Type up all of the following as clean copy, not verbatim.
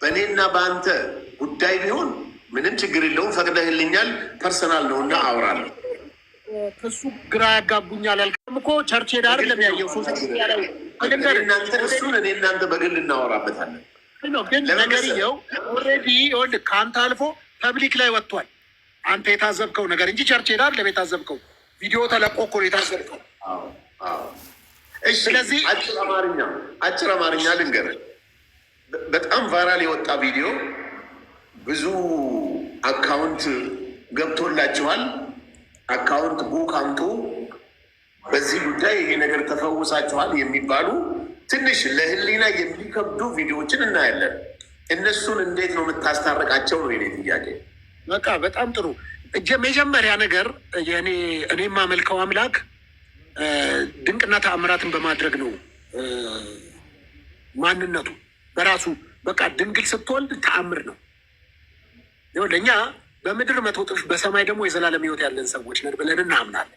በእኔና በአንተ ጉዳይ ቢሆን ምንም ችግር የለውም፣ ፈቅደህልኛል። ፐርሰናል ነውና አውራለሁ። ከሱ ግራ ያጋቡኛል ያልከም እኮ ቸርች ሄዳ አይደለም ያየው እሱን እኔ እናንተ በግል እናወራበታለን። ግን ነገርየው ኦልሬዲ ይኸውልህ ከአንተ አልፎ ፐብሊክ ላይ ወጥቷል። አንተ የታዘብከው ነገር እንጂ ቸርች ሄዳ አይደለም የታዘብከው። ቪዲዮ ተለቆ እኮ ነው የታዘብከው። ስለዚህ አጭር አማርኛ ልንገርህ። በጣም ቫይራል የወጣ ቪዲዮ ብዙ አካውንት ገብቶላችኋል። አካውንት ቡክ አምጡ፣ በዚህ ጉዳይ ይሄ ነገር ተፈውሳችኋል የሚባሉ ትንሽ ለህሊና የሚከብዱ ቪዲዮዎችን እናያለን። እነሱን እንዴት ነው የምታስታርቃቸው ነው የኔ ጥያቄ። በቃ በጣም ጥሩ። መጀመሪያ ነገር እኔ የማመልከው አምላክ ድንቅና ተአምራትን በማድረግ ነው። ማንነቱ በራሱ በቃ ድንግል ስትወልድ ተአምር ነው። ለእኛ በምድር 100 እጥፍ በሰማይ ደግሞ የዘላለም ሕይወት ያለን ሰዎች ነን ብለን እናምናለን።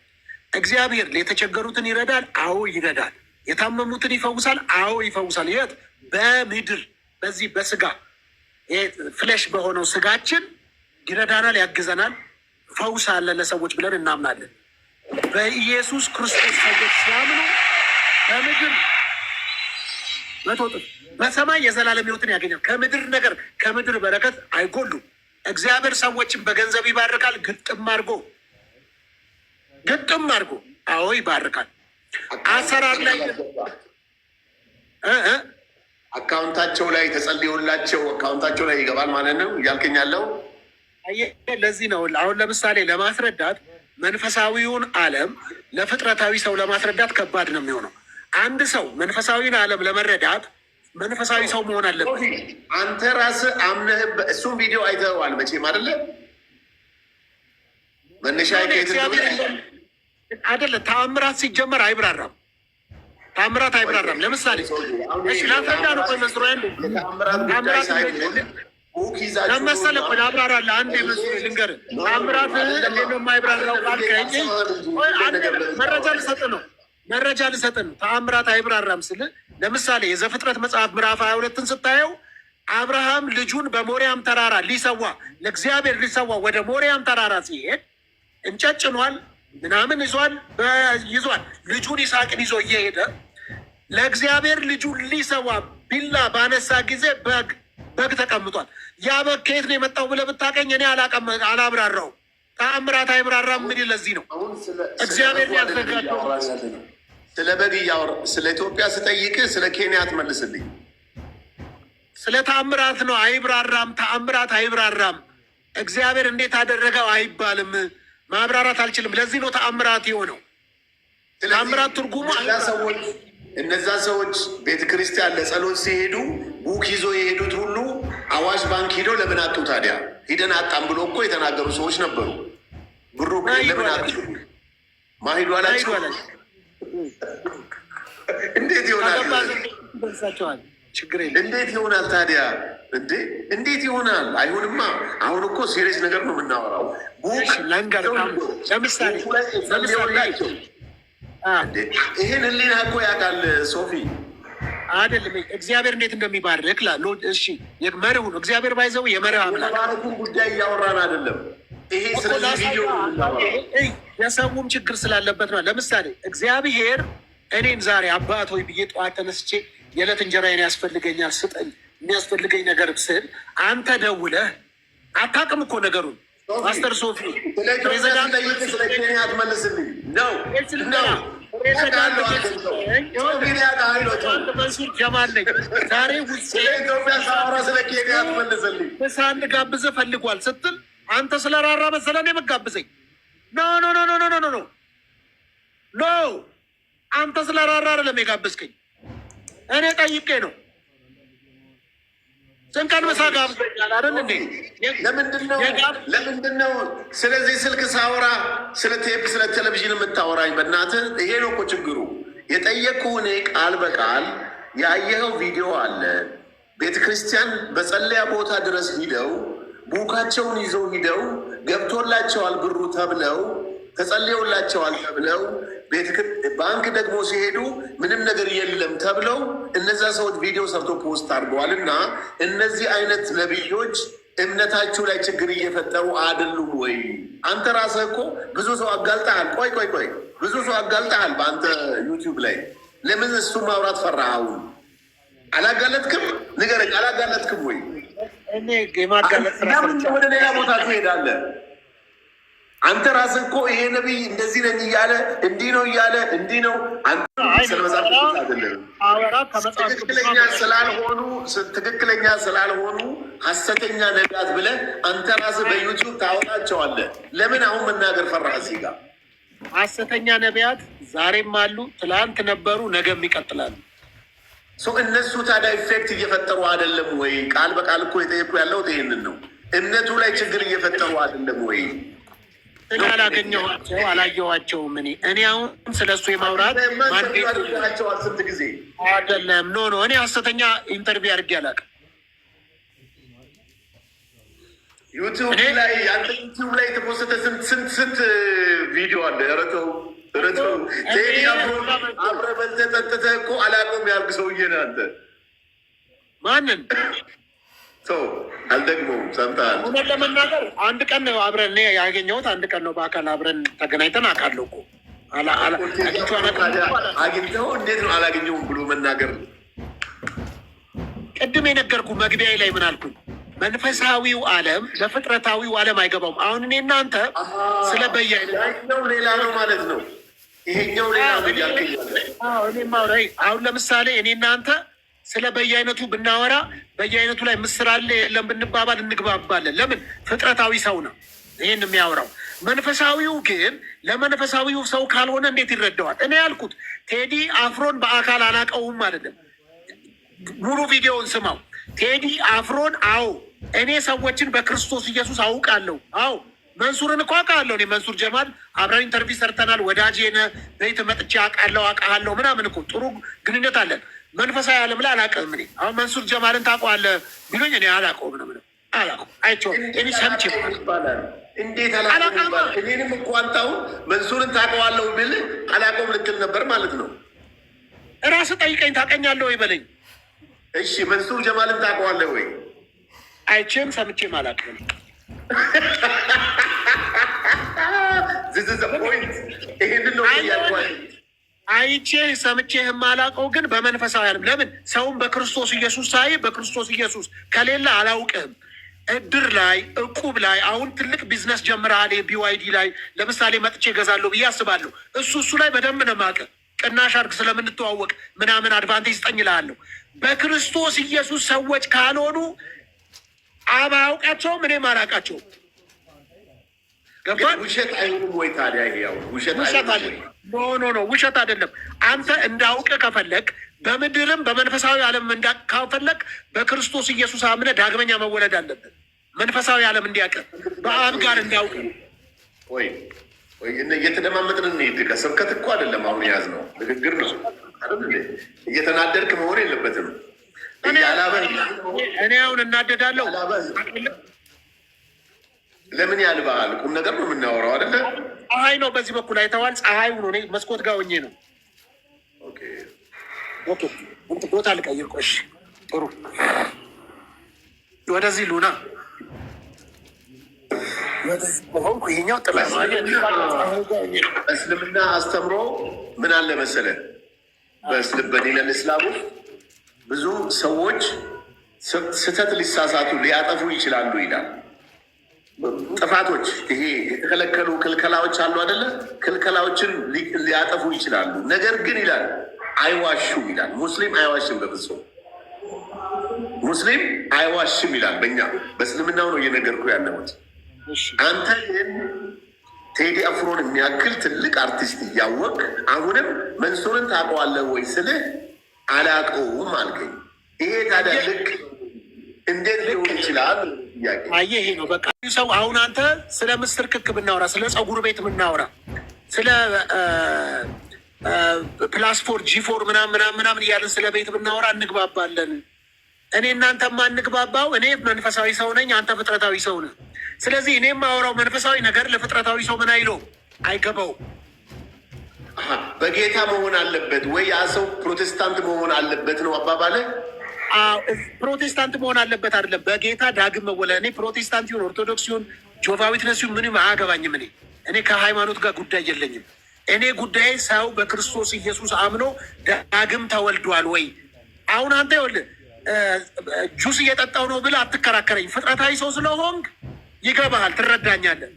እግዚአብሔር የተቸገሩትን ይረዳል። አዎ ይረዳል። የታመሙትን ይፈውሳል። አዎ ይፈውሳል። የት? በምድር በዚህ በስጋ ፍሌሽ በሆነው ስጋችን ይረዳናል፣ ያግዘናል። ፈውስ አለ ለሰዎች ብለን እናምናለን። በኢየሱስ ክርስቶስ ሰዎች ሲያምኑ በምድር 100 እጥፍ በሰማይ የዘላለም ሕይወትን ያገኛል። ከምድር ነገር ከምድር በረከት አይጎሉም። እግዚአብሔር ሰዎችን በገንዘብ ይባርካል። ግጥም አድርጎ አዎ ይባርካል። አሰራር ላይ አካውንታቸው ላይ ተጸልዮላቸው አካውንታቸው ላይ ይገባል ማለት ነው እያልከኝ ያለው። ለዚህ ነው አሁን ለምሳሌ ለማስረዳት መንፈሳዊውን ዓለም ለፍጥረታዊ ሰው ለማስረዳት ከባድ ነው የሚሆነው። አንድ ሰው መንፈሳዊውን ዓለም ለመረዳት መንፈሳዊ ሰው መሆን አለበት። አንተ ራስህ አምነህበት እሱም ቪዲዮ አይተኸዋል መቼም አይደለ? መነሻ አይደለ? ተአምራት ሲጀመር አይብራራም። ተአምራት አይብራራም። ለምሳሌ ላፍረዳ ነው መስሮ ለመሰለ እኮ አብራራለህ። አንድ መስሎ ልንገርህ። ተአምራት እንዴት ነው የማይብራራው ካልከኝ መረጃ ልሰጥህ ነው። ተአምራት አይብራራም ስል ለምሳሌ የዘፍጥረት መጽሐፍ ምዕራፍ 22ን ስታየው አብርሃም ልጁን በሞሪያም ተራራ ሊሰዋ ለእግዚአብሔር ሊሰዋ ወደ ሞሪያም ተራራ ሲሄድ እንጨት ጭኗል፣ ምናምን ይዟል። ልጁን ይስሐቅን ይዞ እየሄደ ለእግዚአብሔር ልጁን ሊሰዋ ቢላ ባነሳ ጊዜ በግ ተቀምጧል። ያ በግ ከየት ነው የመጣው ብለህ ብታቀኝ እኔ አላብራራው። ተአምራት አይብራራም። ምን ለዚህ ነው እግዚአብሔር ያዘጋጀው። ስለ በግ እያወራ ስለ ኢትዮጵያ ስጠይቅህ ስለ ኬንያ ትመልስልኝ። ስለ ተአምራት ነው። አይብራራም። ተአምራት አይብራራም። እግዚአብሔር እንዴት አደረገው አይባልም። ማብራራት አልችልም። ለዚህ ነው ተአምራት የሆነው። ተአምራት ትርጉሙ እነዛ ሰዎች ቤተ ክርስቲያን ለጸሎት ሲሄዱ ቡክ ይዞ የሄዱት ሁሉ አዋሽ ባንክ ሂደው ለምን አጡ ታዲያ? ሂደን አጣም ብሎ እኮ የተናገሩ ሰዎች ነበሩ። ብሩ ለምን አጡ? ማሂዱ አላቸው። እንዴት ይሆናል? እንዴት ይሆናል ታዲያ? እንዴት ይሆናል? አይሁንማ። አሁን እኮ ሲሪየስ ነገር ነው የምናወራው። ለምሳሌ ይህን ህሊና እኮ ያውቃል ሶፊ። አይደለም እግዚአብሔር እንዴት እንደሚባርክ እሺ፣ መርሁ ነው እግዚአብሔር ባይዘው የመርህ አምላክ ጉዳይ እያወራን አይደለም። ይሄ ስለዚህ ቪዲዮ የሰውም ችግር ስላለበት ነው። ለምሳሌ እግዚአብሔር እኔን ዛሬ አባት ሆይ ብዬ ጠዋት ተነስቼ የዕለት እንጀራዬን ያስፈልገኛል ስጠኝ የሚያስፈልገኝ ነገር ስል አንተ ደውለህ አታውቅም እኮ ነገሩን። ማስተር ሶፊ ፕሬዚዳንት ስለ ኬንያ ትመልስልኝ ነው መንሱር ጀማል ነኝ። ዛሬ ውጭ ምሳ እንድጋብዝህ ፈልጓል ስትል አንተ ስለራራ መሰለህ እኔ የምጋብዘኝ? ኖ ኖ ኖ ኖ ኖ ኖ ኖ ኖ አንተ ስለራራ አይደለም የጋበዝከኝ፣ እኔ ጠይቄ ነው። ስንቀን ምሳ ጋብዘኛል አይደል እንዴ? ለምንድን ነው ስለዚህ ስልክ ሳወራ ስለ ቴፕ ስለ ቴሌቪዥን የምታወራኝ? በእናትህ ይሄ ነው እኮ ችግሩ። የጠየቅኩህ እኔ ቃል በቃል ያየኸው ቪዲዮ አለ። ቤተ ክርስቲያን በጸለያ ቦታ ድረስ ሂደው ቡካቸውን ይዘው ሂደው ገብቶላቸዋል ብሩ ተብለው ተጸልዮላቸዋል ተብለው ባንክ ደግሞ ሲሄዱ ምንም ነገር የለም ተብለው እነዛ ሰዎች ቪዲዮ ሰርቶ ፖስት አድርገዋል። እና እነዚህ አይነት ነቢዮች እምነታችሁ ላይ ችግር እየፈጠሩ አይደሉም ወይ? አንተ ራስህ እኮ ብዙ ሰው አጋልጠሃል። ቆይ ብዙ ሰው አጋልጠሃል በአንተ ዩቲዩብ ላይ። ለምን እሱ ማውራት ፈራህ? አሁን አላጋለጥክም? ንገረኝ፣ አላጋለጥክም ወይ? ለምን ወደ ሌላ ቦታ ትሄዳለህ? አንተ ራስህ እኮ ይሄ ነቢይ እንደዚህ ነኝ እያለ እንዲህ ነው እያለ እንዲህ ነው። ትክክለኛ ስላልሆኑ ሐሰተኛ ነቢያት ብለህ አንተ ራስህ በዩቲዩብ ታወጣቸዋለህ። ለምን አሁን መናገር ፈራህ? እዚህ ጋር ሐሰተኛ ነቢያት ዛሬም አሉ፣ ትላንት ነበሩ፣ ነገም ይቀጥላሉ። እነሱ ታዲያ ኢፌክት እየፈጠሩ አይደለም ወይ? ቃል በቃል እኮ የጠየቁ ያለሁት ይሄንን ነው። እምነቱ ላይ ችግር እየፈጠሩ አይደለም ወይ? አላገኘኋቸው፣ አላየኋቸውም። እኔ አሁን ስለ እሱ የማውራት ማንቸዋል ስንት ጊዜ አይደለም። ኖ እኔ ሐሰተኛ ኢንተርቪው አድርጌ አላውቅም። ዩቲዩብ ላይ የተፖሰተ ስንት ቪዲዮ አለ። ረተው ቴዲ አፍሮን አብረህ በልተህ ጠጥተህ እኮ አላውቅም ያልክ ሰውዬ ነህ አንተ። ማንን ሰው አልደግመውም። ሰምተሃል? እውነት ለመናገር አንድ ቀን ነው አብረን ያገኘሁት። አንድ ቀን ነው በአካል አብረን ተገናኝተን አውቃለሁ እኮ። አግኝተኸው እንዴት ነው አላገኘሁም ብሎ መናገር? ቅድም የነገርኩ መግቢያ ላይ ምን አልኩኝ? መንፈሳዊው ዓለም በፍጥረታዊው ዓለም አይገባውም። አሁን እኔ እናንተ ስለ በየአይነቱ ሌላ ነው ማለት ነው። ይሄኛው ሌላ ነው። አሁን ለምሳሌ እኔ እናንተ ስለ በየአይነቱ ብናወራ በየአይነቱ ላይ ምስር አለ የለም ብንባባል እንግባባለን። ለምን? ፍጥረታዊ ሰው ነው ይህን የሚያወራው። መንፈሳዊው ግን ለመንፈሳዊው ሰው ካልሆነ እንዴት ይረዳዋል? እኔ ያልኩት ቴዲ አፍሮን በአካል አላውቀውም አይደለም። ሙሉ ቪዲዮውን ስማው። ቴዲ አፍሮን እኔ ሰዎችን በክርስቶስ ኢየሱስ አውቃለሁ። መንሱርን እኮ አውቃለሁ። እኔ መንሱር ጀማል አብረን ኢንተርቪው ሰርተናል። ወዳጄ ነህ። ቤት መጥቼ አውቃለሁ ምናምን እኮ ጥሩ ግንኙነት አለን። መንፈሳዊ ዓለም ላይ አላውቅም። እኔ አሁን መንሱር ጀማልን ታውቀዋለህ ቢሉኝ እኔ አላውቀውም ነው ምንም አላውቀውም። አይቼዋለሁ። እኔ ሰምቼ እንዴት አላውቅም? እኔንም እኮ አንተው መንሱርን ታውቀዋለሁ ብልህ አላውቀውም ልትል ነበር ማለት ነው። እራስህ ጠይቀኝ። ታውቀኛለህ ወይ በለኝ። እሺ መንሱር ጀማልን ታውቀዋለህ ወይ? አይቼም ሰምቼም አላውቅም። ይሄንን ነው ያልኳቸው። አይቼ ሰምቼ የማላውቀው ግን በመንፈሳዊ ዓለም ለምን ሰውን በክርስቶስ ኢየሱስ ሳይ በክርስቶስ ኢየሱስ ከሌለ አላውቅም። እድር ላይ እቁብ ላይ አሁን ትልቅ ቢዝነስ ጀምረሃል። ቢዋይዲ ላይ ለምሳሌ መጥቼ እገዛለሁ ብዬ አስባለሁ። እሱ ላይ በደንብ ነው የማውቅህ። ቅናሽ አድርግ ስለምንተዋወቅ ምናምን አድቫንቴጅ ስጠኝ እልሃለሁ። በክርስቶስ ኢየሱስ ሰዎች ካልሆኑ አባውቃቸውም እኔም አላውቃቸውም። ገባህ? ውሸት አይሆንም ወይ ታዲያ? ይሄው ውሸት ኖ ውሸት አይደለም። አንተ እንዳውቅ ከፈለግ በምድርም በመንፈሳዊ ዓለም ካፈለግ በክርስቶስ ኢየሱስ አምነህ ዳግመኛ መወለድ አለብን። መንፈሳዊ ዓለም እንዲያውቅ በአብ ጋር እንዳውቅ ወይ እየተደማመጥን እንሂድ። ከስብከት እኮ አይደለም አሁን የያዝነው ንግግር ነው። እየተናደድክ መሆን የለበትም። እኔ አሁን እናደዳለሁ። ለምን ያልባል? ቁም ነገር ነው የምናወራው አይደለ? ፀሐይ ነው በዚህ በኩል አይተዋል። ፀሐይ ሆኖ መስኮት ጋር ሆኜ ነው። ቦታ ልቀይር። ቆሽ ጥሩ ወደዚህ ሉና ይሄኛው ጥላ እስልምና አስተምሮ ምን አለ መሰለህ? በዲነል እስላሙ ብዙ ሰዎች ስህተት ሊሳሳቱ ሊያጠፉ ይችላሉ ይላል። ጥፋቶች ይሄ የተከለከሉ ክልከላዎች አሉ አይደለ? ክልከላዎችን ሊያጠፉ ይችላሉ። ነገር ግን ይላል አይዋሹም ይላል። ሙስሊም አይዋሽም፣ በፍጹም ሙስሊም አይዋሽም ይላል። በእኛ በእስልምናው ነው እየነገርኩ ያለሁት። አንተ ይህን ቴዲ አፍሮን የሚያክል ትልቅ አርቲስት እያወቅ አሁንም መንሱርን ታውቀዋለህ ወይ ስልህ አላውቀውም አልከኝ። ይሄ ታዲያ ልክ እንዴት ሊሆን ይችላል? አየህ፣ ይሄ ነው በቃ ሰው። አሁን አንተ ስለ ምስር ክክ ብናወራ፣ ስለ ፀጉር ቤት ብናወራ፣ ስለ ፕላስፎር ጂፎር ምናምን እያለን ስለ ቤት ብናወራ እንግባባለን። እኔ እናንተ ማንግባባው እኔ መንፈሳዊ ሰው ነኝ፣ አንተ ፍጥረታዊ ሰው ነህ። ስለዚህ እኔ የማወራው መንፈሳዊ ነገር ለፍጥረታዊ ሰው ምን አይለው አይገባው። በጌታ መሆን አለበት ወይ ያ ሰው ፕሮቴስታንት መሆን አለበት ነው አባባለ? ፕሮቴስታንት መሆን አለበት አይደለም፣ በጌታ ዳግም መወለድ። እኔ ፕሮቴስታንት ይሁን ኦርቶዶክስ ይሁን ጆቫ ዊትነስ ይሁን ምንም አያገባኝም። እኔ ከሃይማኖት ጋር ጉዳይ የለኝም። እኔ ጉዳይ ሰው በክርስቶስ ኢየሱስ አምኖ ዳግም ተወልዷል ወይ? አሁን አንተ ይኸውልህ ጁስ እየጠጣው ነው ብለህ አትከራከረኝ። ፍጥረታዊ ሰው ስለሆንክ ይገባሃል፣ ትረዳኛለህ።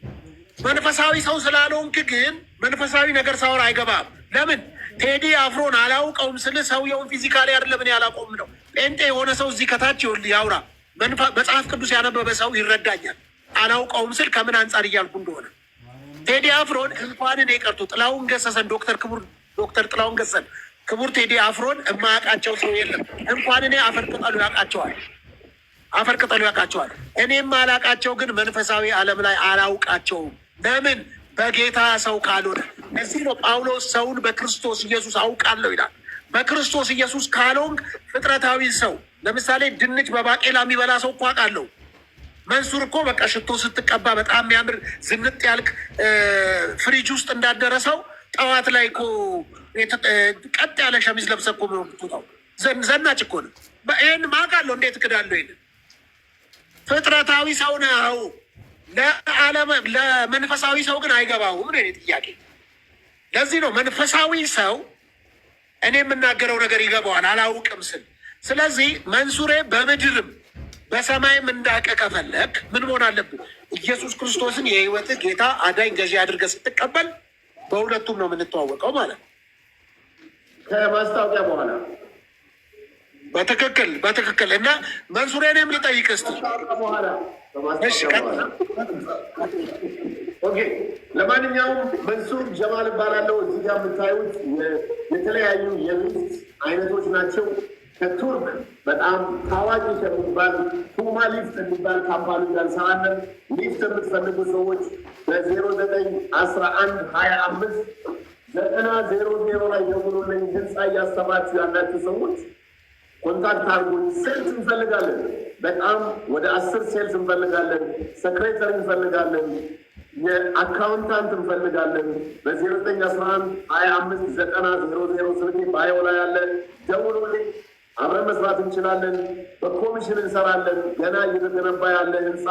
መንፈሳዊ ሰው ስላልሆንክ ግን መንፈሳዊ ነገር ሳወራ አይገባም። ለምን ቴዲ አፍሮን አላውቀውም ስል ሰውየውን ፊዚካሊ አይደለም እኔ አላውቀውም ነው። ጴንጤ የሆነ ሰው እዚህ ከታች ይኸውልህ ያውራ፣ መጽሐፍ ቅዱስ ያነበበ ሰው ይረዳኛል። አላውቀውም ስል ከምን አንጻር እያልኩ እንደሆነ ቴዲ አፍሮን እንኳን እኔ ቀርቶ ጥላሁን ገሰሰን ዶክተር ጥላሁን ገሰሰን ክቡር ቴዲ አፍሮን የማያውቃቸው ሰው የለም። እንኳን እኔ አፈር ቅጠሉ ያውቃቸዋል። እኔም አላውቃቸው ግን መንፈሳዊ ዓለም ላይ አላውቃቸውም። ለምን? በጌታ ሰው ካልሆነ። እዚህ ነው ጳውሎስ ሰውን በክርስቶስ ኢየሱስ አውቃለሁ ይላል። በክርስቶስ ኢየሱስ ካልሆንክ ፍጥረታዊ ሰው፣ ለምሳሌ ድንች በባቄላ የሚበላ ሰው እኮ አውቃለሁ። መንሱር እኮ በቃ ሽቶ ስትቀባ በጣም የሚያምር ዝንጥ ያልክ ፍሪጅ ውስጥ እንዳደረሰው ጠዋት ላይ እኮ ቀጥ ያለ ሸሚዝ ለብሰህ እኮ ምትወጣው ዘናጭ እኮ ነው። ይህን ማውቃለሁ። እንዴት እክዳለሁ? ይህን ፍጥረታዊ ሰው ነው። ለመንፈሳዊ ሰው ግን አይገባውም ነው ጥያቄ። ለዚህ ነው መንፈሳዊ ሰው እኔ የምናገረው ነገር ይገባዋል አላውቅም ስል። ስለዚህ መንሱሬ በምድርም በሰማይም እንዳቀ ከፈለግ ምን መሆን አለብን? ኢየሱስ ክርስቶስን የህይወትህ ጌታ አዳኝ ገዢ አድርገህ ስትቀበል በሁለቱም ነው የምንተዋወቀው ማለት ነው። ከማስታወቂያ በኋላ በትክክል እና መንሱሬ እኔም ልጠይቅ እስኪ። ለማንኛውም መንሱር ጀማል እባላለሁ። እዚህ ጋር የምታዩት የተለያዩ የሚስት አይነቶች ናቸው። ከቱርክ በጣም ታዋቂ ከሚባል ፑማ ሊፍት የሚባል ካምፓኒ ጋር እንሰራለን። ሊፍት የምትፈልጉ ሰዎች በ0911259000 ላይ ደውሉልኝ። ህንፃ እያሰባችሁ ያላችሁ ሰዎች ኮንታክት አድርጉኝ። ሴልስ እንፈልጋለን። በጣም ወደ 10 ሴልስ እንፈልጋለን። ሰክሬተሪ እንፈልጋለን። የአካውንታንት እንፈልጋለን። በ0911259000 ስልክ ባዮ ላይ ያለ ደውሉልኝ። አብረን መስራት እንችላለን። በኮሚሽን እንሰራለን። ገና እየተገነባ ያለ ህንፃ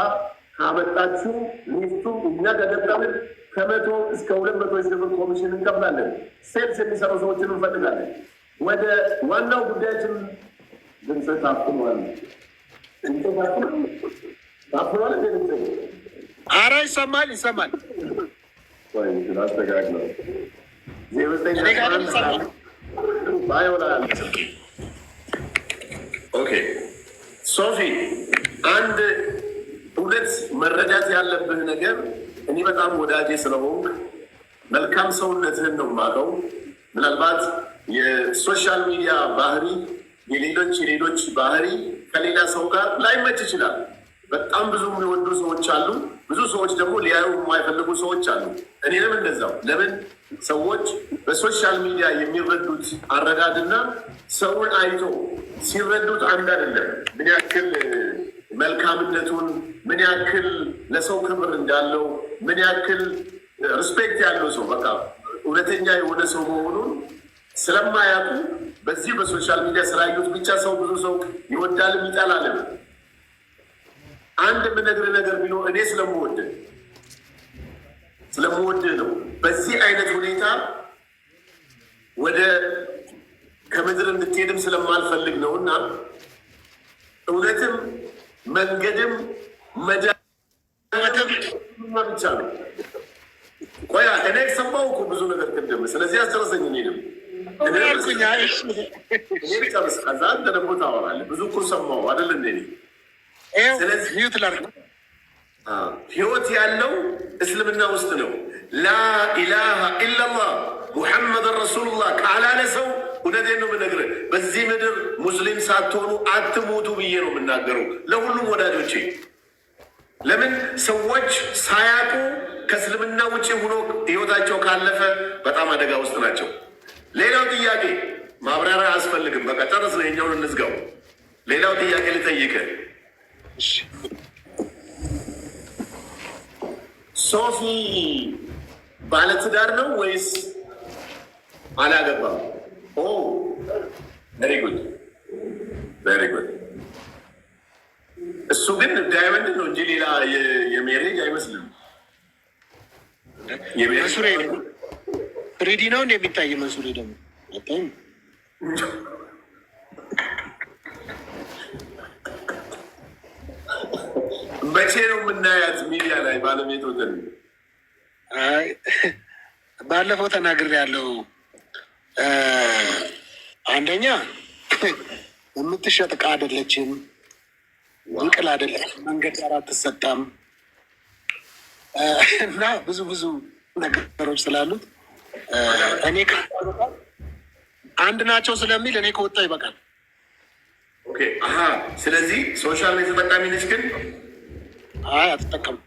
ካመጣችሁ ሊፍቱ እኛ ከገጠምን ከ100 እስከ 200 ሺህ ብር ኮሚሽን እንከፍላለን። ሴልስ የሚሰሩ ሰዎችን እንፈልጋለን። ወደ ዋናው ጉዳያችን ድምፅ ታፍኗል። ኧረ ይሰማል። አስተካክለው ኦኬ ሶፊ፣ አንድ ሁለት መረዳት ያለብህ ነገር፣ እኔ በጣም ወዳጄ ስለሆንክ መልካም ሰውነትህን ነው የማውቀው። ምናልባት የሶሻል ሚዲያ ባህሪ የሌሎች ባህሪ ከሌላ ሰው ጋር ላይመች ይችላል። በጣም ብዙ የሚወዱ ሰዎች አሉ፣ ብዙ ሰዎች ደግሞ ሊያዩ የማይፈልጉ ሰዎች አሉ። እኔንም እንደዛው። ለምን ሰዎች በሶሻል ሚዲያ የሚረዱት አረዳድና ሰውን አይቶ ሲረዱት አንድ አይደለም። ምን ያክል መልካምነቱን፣ ምን ያክል ለሰው ክብር እንዳለው፣ ምን ያክል ሪስፔክት ያለው ሰው በቃ እውነተኛ የሆነ ሰው መሆኑን ስለማያውቁ በዚህ በሶሻል ሚዲያ ስላዩት ብቻ ሰው ብዙ ሰው ይወዳልም ይጠላልም። አንድ የምነግርህ ነገር ቢኖር እኔ ስለምወድህ ነው። በዚህ አይነት ሁኔታ ወደ ከምድር እንድትሄድም ስለማልፈልግ ነው እና እውነትም መንገድም መዳመትም ብቻ ነው። ቆያ እኔ ሰማሁ እኮ ብዙ ነገር ቅድም፣ ስለዚህ አስጨረሰኝ። እኔንም ጨርስ፣ ከዛ አንተ ደግሞ ታወራለህ። ብዙ እኮ ሰማሁ አይደል እንዴ? ስለዚህ ህይወት ያለው እስልምና ውስጥ ነው። ላኢላሃ ኢላላህ ሙሐመድን ረሱሉላህ ካላለ ሰው እውነቴን ነው የምነግርህ፣ በዚህ ምድር ሙስሊም ሳትሆኑ አትሞቱ ብዬ ነው የምናገረው ለሁሉም ወዳጆቼ። ለምን ሰዎች ሳያውቁ ከእስልምና ውጭ ሆኖ ህይወታቸው ካለፈ በጣም አደጋ ውስጥ ናቸው። ሌላው ጥያቄ ማብራሪያ አያስፈልግም። በቃ ጨረስ ነው፣ የኛውን እንዝጋው። ሌላው ጥያቄ ልጠይቅህ፣ ሶፊ ባለትዳር ነው ወይስ አላገባም። ኦ ቬሪ ጉድ ቬሪ ጉድ። እሱ ግን ዳይመንድ ነው እንጂ ሌላ የሜሬጅ አይመስልም። መንሱሬ ፍሪዲ ነው እንደሚታይ መንሱሬ ደግሞ መቼ ነው የምናያት ሚዲያ ላይ ባለቤት ወገን? አይ ባለፈው ተናግሬያለሁ። አንደኛ የምትሸጥ ዕቃ አይደለችም፣ እንቅል አይደለችም፣ መንገድ ዳር አትሰጣም እና ብዙ ብዙ ነገሮች ስላሉት እኔ አንድ ናቸው ስለሚል እኔ ከወጣ ይበቃል። ስለዚህ ሶሻል ሚዲያ ተጠቃሚ ነች ግን? አይ አትጠቀም።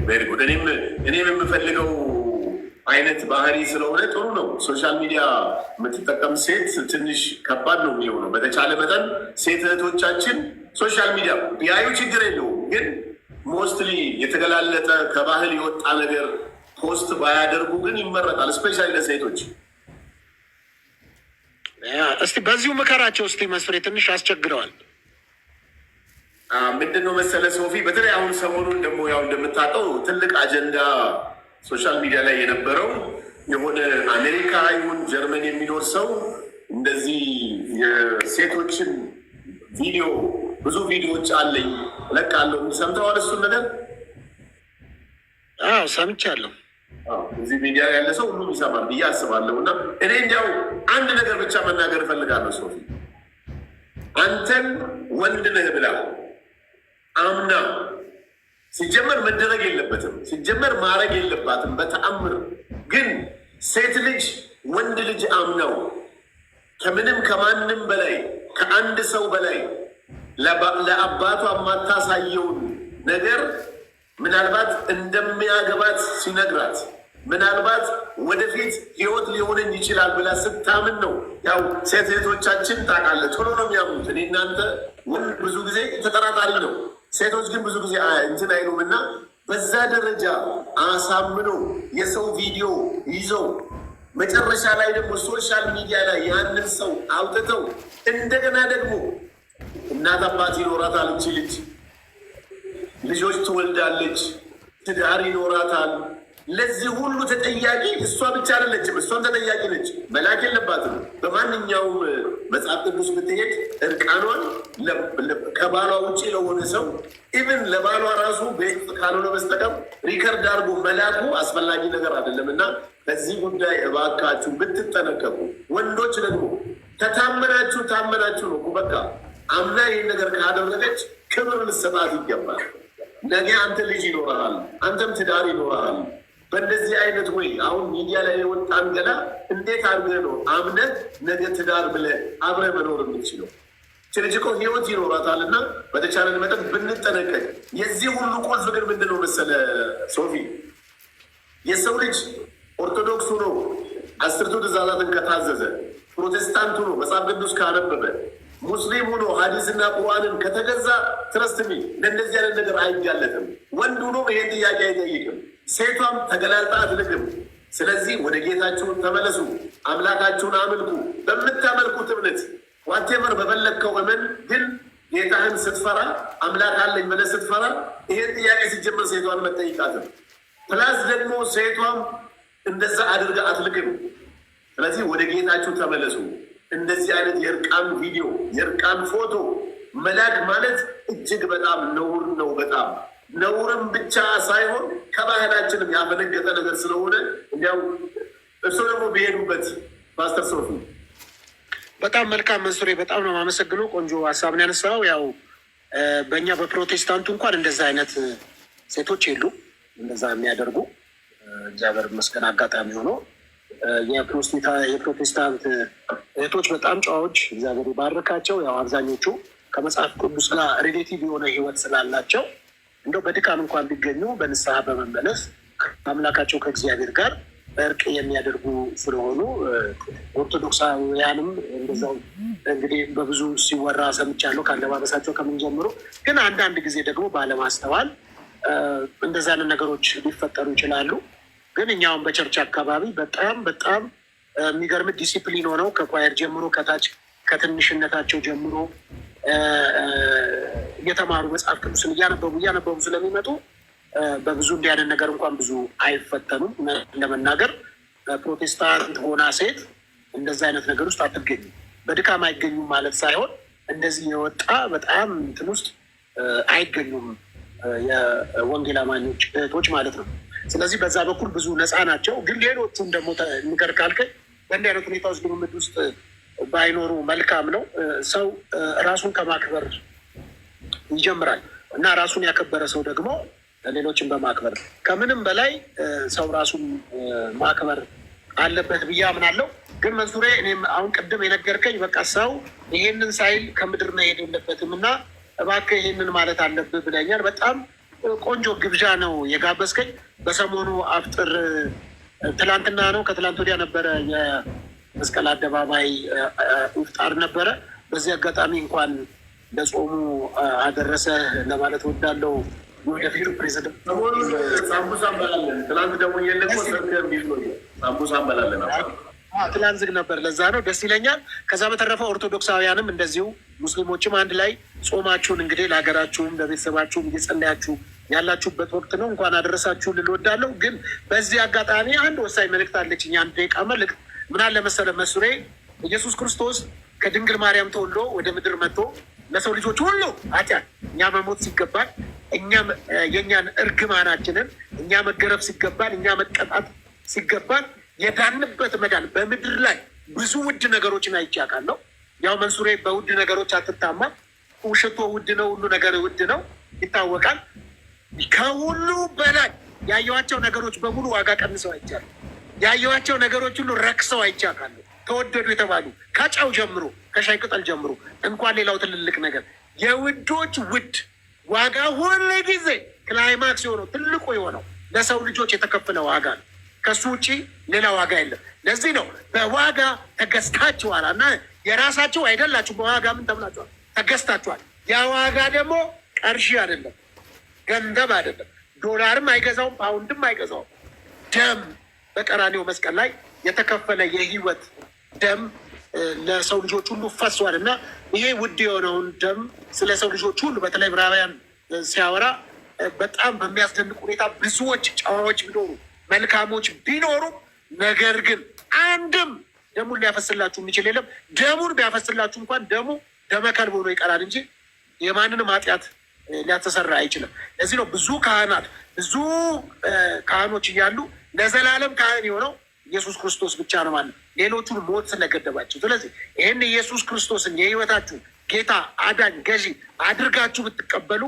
ቬሪ ጉድ። እኔም የምፈልገው አይነት ባህሪ ስለሆነ ጥሩ ነው። ሶሻል ሚዲያ የምትጠቀም ሴት ትንሽ ከባድ ነው የሚሆነው። በተቻለ መጠን ሴት እህቶቻችን ሶሻል ሚዲያ ቢያዩ ችግር የለውም፣ ግን ሞስትሊ የተገላለጠ ከባህል የወጣ ነገር ፖስት ባያደርጉ ግን ይመረጣል። ስፔሻሊ ለሴቶች። እስቲ በዚሁ ምከራቸው። እስቲ መስፍሬ ትንሽ አስቸግረዋል። ምንድነው መሰለ ሶፊ፣ በተለይ አሁን ሰሞኑን ደግሞ ያው እንደምታውቀው ትልቅ አጀንዳ ሶሻል ሚዲያ ላይ የነበረው የሆነ አሜሪካ ይሁን ጀርመን የሚኖር ሰው እንደዚህ የሴቶችን ቪዲዮ ብዙ ቪዲዮዎች አለኝ እለቃለሁ። ሰምተዋል እሱን ነገር? አዎ ሰምቻለሁ። እዚህ ሚዲያ ያለ ሰው ሁሉም ይሰማል ብዬ አስባለሁ። እና እኔ እንዲያው አንድ ነገር ብቻ መናገር እፈልጋለሁ ሶፊ፣ አንተን ወንድ ነህ ብላ አምና ሲጀመር መደረግ የለበትም፣ ሲጀመር ማድረግ የለባትም በተአምር። ግን ሴት ልጅ ወንድ ልጅ አምነው ከምንም ከማንም በላይ ከአንድ ሰው በላይ ለአባቷ የማታሳየውን ነገር ምናልባት እንደሚያገባት ሲነግራት ምናልባት ወደፊት ህይወት ሊሆነኝ ይችላል ብላ ስታምን ነው። ያው ሴት እህቶቻችን ታውቃለች፣ ቶሎ ነው የሚያምኑት። እኔ እናንተ ወንድ ብዙ ጊዜ ተጠራጣሪ ነው፣ ሴቶች ግን ብዙ ጊዜ እንትን አይሉም። እና በዛ ደረጃ አሳምኖ የሰው ቪዲዮ ይዘው መጨረሻ ላይ ደግሞ ሶሻል ሚዲያ ላይ ያንን ሰው አውጥተው እንደገና ደግሞ እናት አባት ይኖራታል፣ እቺ ልጅ ልጆች ትወልዳለች፣ ትዳር ይኖራታል። ለዚህ ሁሉ ተጠያቂ እሷ ብቻ አይደለችም፣ እሷም ተጠያቂ ነች። መላክ የለባትም። በማንኛውም መጽሐፍ ቅዱስ ብትሄድ እርቃኗን ከባሏ ውጭ ለሆነ ሰው ኢቭን ለባሏ ራሱ ቤት ካልሆነ በስተቀር ሪከርድ አድርጎ መላኩ አስፈላጊ ነገር አይደለም። እና በዚህ ጉዳይ እባካችሁ ብትጠነቀቁ። ወንዶች ደግሞ ከታመናችሁ ታመናችሁ ነው። በቃ አምና ይህን ነገር ካደረገች ክብር ልሰጣት ይገባል። ነገ አንተ ልጅ ይኖረሃል፣ አንተም ትዳር ይኖረሃል። በእንደዚህ አይነት ወይ አሁን ሚዲያ ላይ የወጣን ገና እንዴት አድርገህ ነው አምነህ ነገ ትዳር ብለህ አብረህ መኖር የምትችለው? ችልጅቆ ህይወት ይኖራታል። እና በተቻለን መጠን ብንጠነቀቅ። የዚህ ሁሉ ቁልፍ ግን ምንድን ነው መሰለ ሶፊ፣ የሰው ልጅ ኦርቶዶክስ ሆኖ 10ቱ ትእዛዛትን ከታዘዘ፣ ፕሮቴስታንት ሆኖ መጽሐፍ ቅዱስ ካነበበ፣ ሙስሊም ሆኖ ሀዲስና ቁርአንን ከተገዛ ትረስትሚ ለእንደዚህ አይነት ነገር አይጋለጥም። ወንድ ሆኖ ይሄን ጥያቄ አይጠይቅም። ሴቷም ተገላልጣ አትልቅም። ስለዚህ ወደ ጌታችሁን ተመለሱ፣ አምላካችሁን አምልኩ። በምታመልኩት እምነት ዋቴመር በፈለግከው እመን። ግን ጌታህን ስትፈራ አምላክ አለኝ ብለህ ስትፈራ ይሄን ጥያቄ ሲጀመር ሴቷን መጠይቃትም ፕላስ ደግሞ ሴቷም እንደዛ አድርጋ አትልቅም። ስለዚህ ወደ ጌታችሁ ተመለሱ። እንደዚህ አይነት የእርቃን ቪዲዮ የእርቃን ፎቶ መላክ ማለት እጅግ በጣም ነውር ነው። በጣም ነውርም ብቻ ሳይሆን ከባህላችንም ያፈነገጠ ነገር ስለሆነ እንዲያው እሱ ደግሞ ቢሄዱበት። ፓስተር ሶፊ በጣም መልካም መንሱሬ፣ በጣም ነው የማመሰግነው። ቆንጆ ሀሳብን ያነሳው። ያው በእኛ በፕሮቴስታንቱ እንኳን እንደዛ አይነት ሴቶች የሉ እንደዛ የሚያደርጉ እግዚአብሔር ይመስገን። አጋጣሚ ሆኖ የፕሮቴስታንት እህቶች በጣም ጨዋዎች፣ እግዚአብሔር ይባርካቸው። ያው አብዛኞቹ ከመጽሐፍ ቅዱስ ጋር ሪሌቲቭ የሆነ ህይወት ስላላቸው እንደው በድካም እንኳን ቢገኙ በንስሐ በመመለስ ከአምላካቸው ከእግዚአብሔር ጋር እርቅ የሚያደርጉ ስለሆኑ ኦርቶዶክሳውያንም እንደዛው እንግዲህ በብዙ ሲወራ ሰምቻለሁ። ካለባበሳቸው ከምንጀምሩ ግን አንዳንድ ጊዜ ደግሞ ባለማስተዋል እንደዛ አይነት ነገሮች ሊፈጠሩ ይችላሉ። ግን እኛውን በቸርች አካባቢ በጣም በጣም የሚገርም ዲሲፕሊን ሆነው ከኳየር ጀምሮ ከታች ከትንሽነታቸው ጀምሮ እየተማሩ መጽሐፍ ቅዱስን እያነበቡ ስለሚመጡ በብዙ እንዲህ አይነት ነገር እንኳን ብዙ አይፈተኑም። ለመናገር ፕሮቴስታንት ሆና ሴት እንደዚህ አይነት ነገር ውስጥ አትገኙም። በድካም አይገኙም ማለት ሳይሆን እንደዚህ የወጣ በጣም እንትን ውስጥ አይገኙም የወንጌል አማኞች እህቶች ማለት ነው። ስለዚህ በዛ በኩል ብዙ ነፃ ናቸው። ግን ሌሎቹም ደግሞ ንገር ካልከኝ በእንዲህ አይነት ሁኔታ ውስጥ ልምምድ ውስጥ ባይኖሩ መልካም ነው። ሰው ራሱን ከማክበር ይጀምራል እና ራሱን ያከበረ ሰው ደግሞ ሌሎችን በማክበር ከምንም በላይ ሰው ራሱን ማክበር አለበት ብዬ አምናለሁ። ግን መንሱሬ እኔም አሁን ቅድም የነገርከኝ በቃ ሰው ይሄንን ሳይል ከምድር መሄድ የለበትም እና እባክህ ይሄንን ማለት አለብህ ብለኛል። በጣም ቆንጆ ግብዣ ነው የጋበዝከኝ። በሰሞኑ አፍጥር ትላንትና ነው ከትላንት ወዲያ ነበረ የመስቀል አደባባይ ኢፍጣር ነበረ። በዚህ አጋጣሚ እንኳን ለጾሙ አደረሰ ለማለት ወዳለው ወደፊቱ ፕሬዚደንት ሳምቡሳ እንበላለን። ትላንት ደግሞ ሳምቡሳ እንበላለን። ትላንት ዝግ ነበር፣ ለዛ ነው ደስ ይለኛል። ከዛ በተረፈ ኦርቶዶክሳውያንም እንደዚሁ ሙስሊሞችም አንድ ላይ ጾማችሁን እንግዲህ ለሀገራችሁም ለቤተሰባችሁም እየጸለያችሁ ያላችሁበት ወቅት ነው። እንኳን አደረሳችሁ ልል እወዳለሁ። ግን በዚህ አጋጣሚ አንድ ወሳኝ መልእክት አለችኝ። አንድ ደቂቃ መልእክት ምን አለ መሰለ መስሬ፣ ኢየሱስ ክርስቶስ ከድንግል ማርያም ተወልዶ ወደ ምድር መጥቶ ለሰው ልጆች ሁሉ ኃጢአት እኛ መሞት ሲገባል፣ እኛ የእኛን እርግማናችንን እኛ መገረፍ ሲገባል፣ እኛ መቀጣት ሲገባል የዳንበት መዳን በምድር ላይ ብዙ ውድ ነገሮችን አይቻቃለሁ። ያው መንሱሬ በውድ ነገሮች አትታማ። ውሸቶ ውድ ነው፣ ሁሉ ነገር ውድ ነው ይታወቃል። ከሁሉ በላይ ያየኋቸው ነገሮች በሙሉ ዋጋ ቀንሰው አይቻሉ። ያየኋቸው ነገሮች ሁሉ ረክሰው አይቻቃሉ። ተወደዱ የተባሉ ከጨው ጀምሮ ከሻይ ቅጠል ጀምሮ እንኳን ሌላው ትልልቅ ነገር የውዶች ውድ ዋጋ ሁሉ ጊዜ ክላይማክስ የሆነው ትልቁ የሆነው ለሰው ልጆች የተከፈለ ዋጋ ነው። ከሱ ውጭ ሌላ ዋጋ የለም። ለዚህ ነው በዋጋ ተገዝታችኋል እና የራሳችሁ አይደላችሁ። በዋጋ ምን ተብላችኋል? ተገዝታችኋል። ያ ዋጋ ደግሞ ቀርሺ አይደለም፣ ገንዘብ አይደለም፣ ዶላርም አይገዛውም፣ ፓውንድም አይገዛውም። ደም በቀራኔው መስቀል ላይ የተከፈለ የህይወት ደም ለሰው ልጆች ሁሉ ፈሷል እና ይሄ ውድ የሆነውን ደም ስለ ሰው ልጆች ሁሉ በተለይ ዕብራውያን ሲያወራ በጣም በሚያስደንቅ ሁኔታ ብዙዎች ጨዋዎች ቢኖሩ መልካሞች ቢኖሩ ነገር ግን አንድም ደሙን ሊያፈስላችሁ የሚችል የለም። ደሙን ቢያፈስላችሁ እንኳን ደሙ ደመ ከልብ ሆኖ ይቀራል እንጂ የማንንም ኃጢአት ሊያተሰራ አይችልም። ለዚህ ነው ብዙ ካህኖች እያሉ ለዘላለም ካህን የሆነው ኢየሱስ ክርስቶስ ብቻ ነው ማለት ነው። ሌሎቹን ሞት ስለገደባቸው። ስለዚህ ይህን ኢየሱስ ክርስቶስን የህይወታችሁ ጌታ አዳኝ ገዢ አድርጋችሁ ብትቀበሉ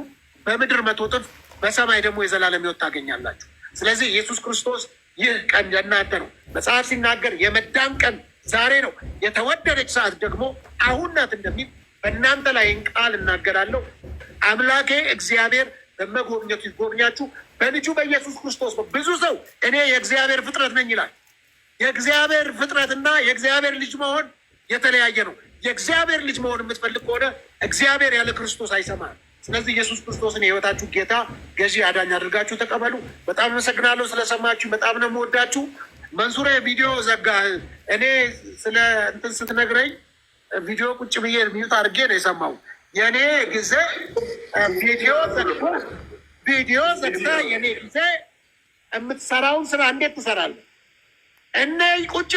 በምድር 100 እጥፍ በሰማይ ደግሞ የዘላለም ህይወት ታገኛላችሁ። ስለዚህ ኢየሱስ ክርስቶስ ይህ ቀን የእናንተ ነው። መጽሐፍ ሲናገር የመዳን ቀን ዛሬ ነው፣ የተወደደች ሰዓት ደግሞ አሁን ናት እንደሚል በእናንተ ላይ ቃል እናገራለሁ። አምላኬ እግዚአብሔር በመጎብኘቱ ይጎብኛችሁ በልጁ በኢየሱስ ክርስቶስ ነው። ብዙ ሰው እኔ የእግዚአብሔር ፍጥረት ነኝ ይላል። የእግዚአብሔር ፍጥረትና የእግዚአብሔር ልጅ መሆን የተለያየ ነው። የእግዚአብሔር ልጅ መሆን የምትፈልግ ከሆነ እግዚአብሔር ያለ ክርስቶስ አይሰማም። ስለዚህ ኢየሱስ ክርስቶስን የህይወታችሁ ጌታ ገዢ አዳኝ አድርጋችሁ ተቀበሉ። በጣም አመሰግናለሁ ስለሰማችሁ። በጣም ነው የምወዳችሁ። መንሱሬ ቪዲዮ ዘጋህ። እኔ ስለ እንትን ስትነግረኝ ቪዲዮ ቁጭ ብዬ ሚዩት አድርጌ ነው የሰማው። የእኔ ጊዜ ቪዲዮ ዘግታ የኔ ጊዜ የምትሰራውን ስራ እንዴት ትሰራለህ? እነ ቁጭ